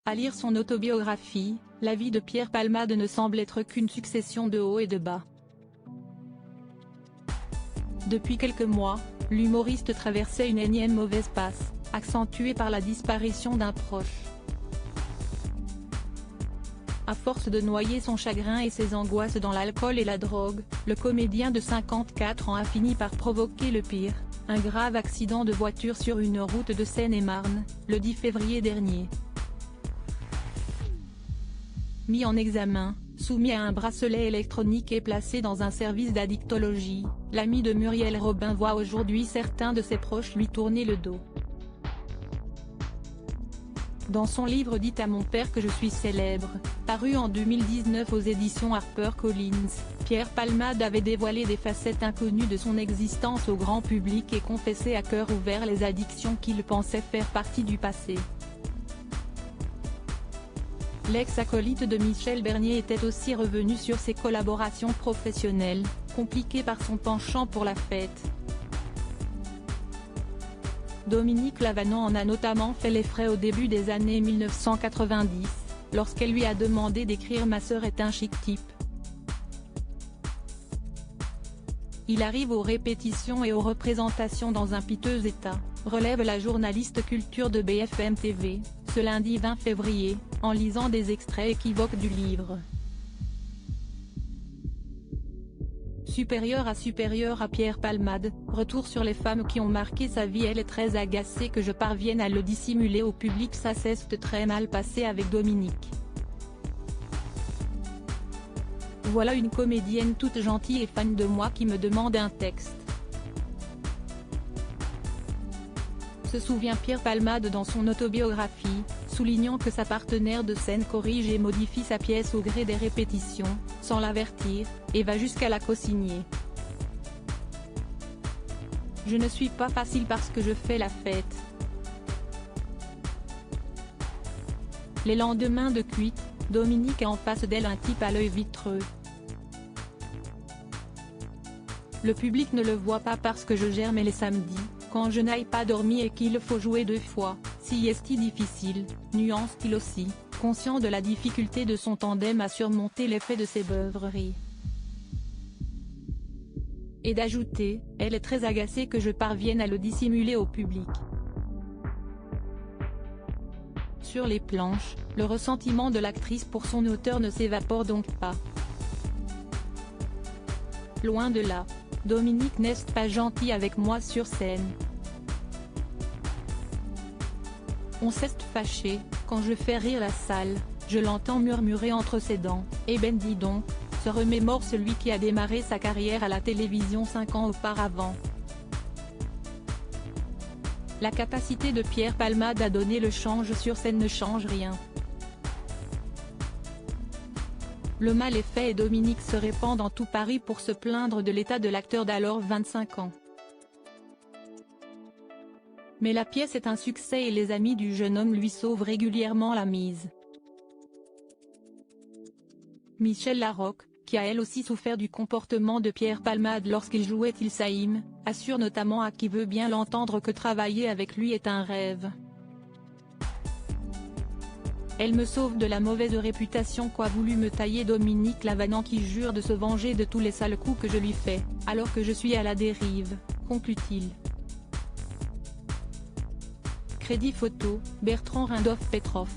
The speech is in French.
À lire son autobiographie, la vie de Pierre Palmade ne semble être qu'une succession de hauts et de bas. Depuis quelques mois, l'humoriste traversait une énième mauvaise passe, accentuée par la disparition d'un proche. À force de noyer son chagrin et ses angoisses dans l'alcool et la drogue, le comédien de 54 ans a fini par provoquer le pire, un grave accident de voiture sur une route de Seine-et-Marne, le 10 février dernier. Mis en examen, soumis à un bracelet électronique et placé dans un service d'addictologie, l'ami de Muriel Robin voit aujourd'hui certains de ses proches lui tourner le dos. Dans son livre « Dites à mon père que je suis célèbre », paru en 2019 aux éditions HarperCollins, Pierre Palmade avait dévoilé des facettes inconnues de son existence au grand public et confessé à cœur ouvert les addictions qu'il pensait faire partie du passé. L'ex-acolyte de Michel Bernier était aussi revenu sur ses collaborations professionnelles, compliquées par son penchant pour la fête. Dominique Lavanant en a notamment fait les frais au début des années 1990, lorsqu'elle lui a demandé d'écrire « Ma sœur est un chic type ». Il arrive aux répétitions et aux représentations dans un piteux état, relève la journaliste culture de BFM TV, ce lundi 20 février, en lisant des extraits équivoques du livre. Supérieure à Pierre Palmade, retour sur les femmes qui ont marqué sa vie. Elle est très agacée que je parvienne à le dissimuler au public, ça s'est très mal passé avec Dominique. Voilà une comédienne toute gentille et fan de moi qui me demande un texte. Se souvient Pierre Palmade dans son autobiographie, soulignant que sa partenaire de scène corrige et modifie sa pièce au gré des répétitions, sans l'avertir, et va jusqu'à la co-signer. Je ne suis pas facile parce que je fais la fête. Les lendemains de cuite, Dominique a en face d'elle un type à l'œil vitreux. Le public ne le voit pas parce que je gère mais les samedis, quand je n'aille pas dormir et qu'il faut jouer 2 fois, si est-il difficile, nuance-t-il aussi, conscient de la difficulté de son tandem à surmonter l'effet de ses beuveries. Et d'ajouter, elle est très agacée que je parvienne à le dissimuler au public. Sur les planches, le ressentiment de l'actrice pour son auteur ne s'évapore donc pas. Loin de là, Dominique n'est pas gentil avec moi sur scène. On s'est fâché, quand je fais rire la salle, je l'entends murmurer entre ses dents, « Eh ben dis donc », se remémore celui qui a démarré sa carrière à la télévision 5 ans auparavant. La capacité de Pierre Palmade à donner le change sur scène ne change rien. Le mal est fait et Dominique se répand dans tout Paris pour se plaindre de l'état de l'acteur d'alors 25 ans. Mais la pièce est un succès et les amis du jeune homme lui sauvent régulièrement la mise. Michel Larocque, qui a elle aussi souffert du comportement de Pierre Palmade lorsqu'il jouait Il Saïm, assure notamment à qui veut bien l'entendre que travailler avec lui est un rêve. Elle me sauve de la mauvaise réputation qu'a voulu me tailler Dominique Lavanant qui jure de se venger de tous les sales coups que je lui fais, alors que je suis à la dérive, conclut-il. Crédit photo, Bertrand Rindolph Petrov.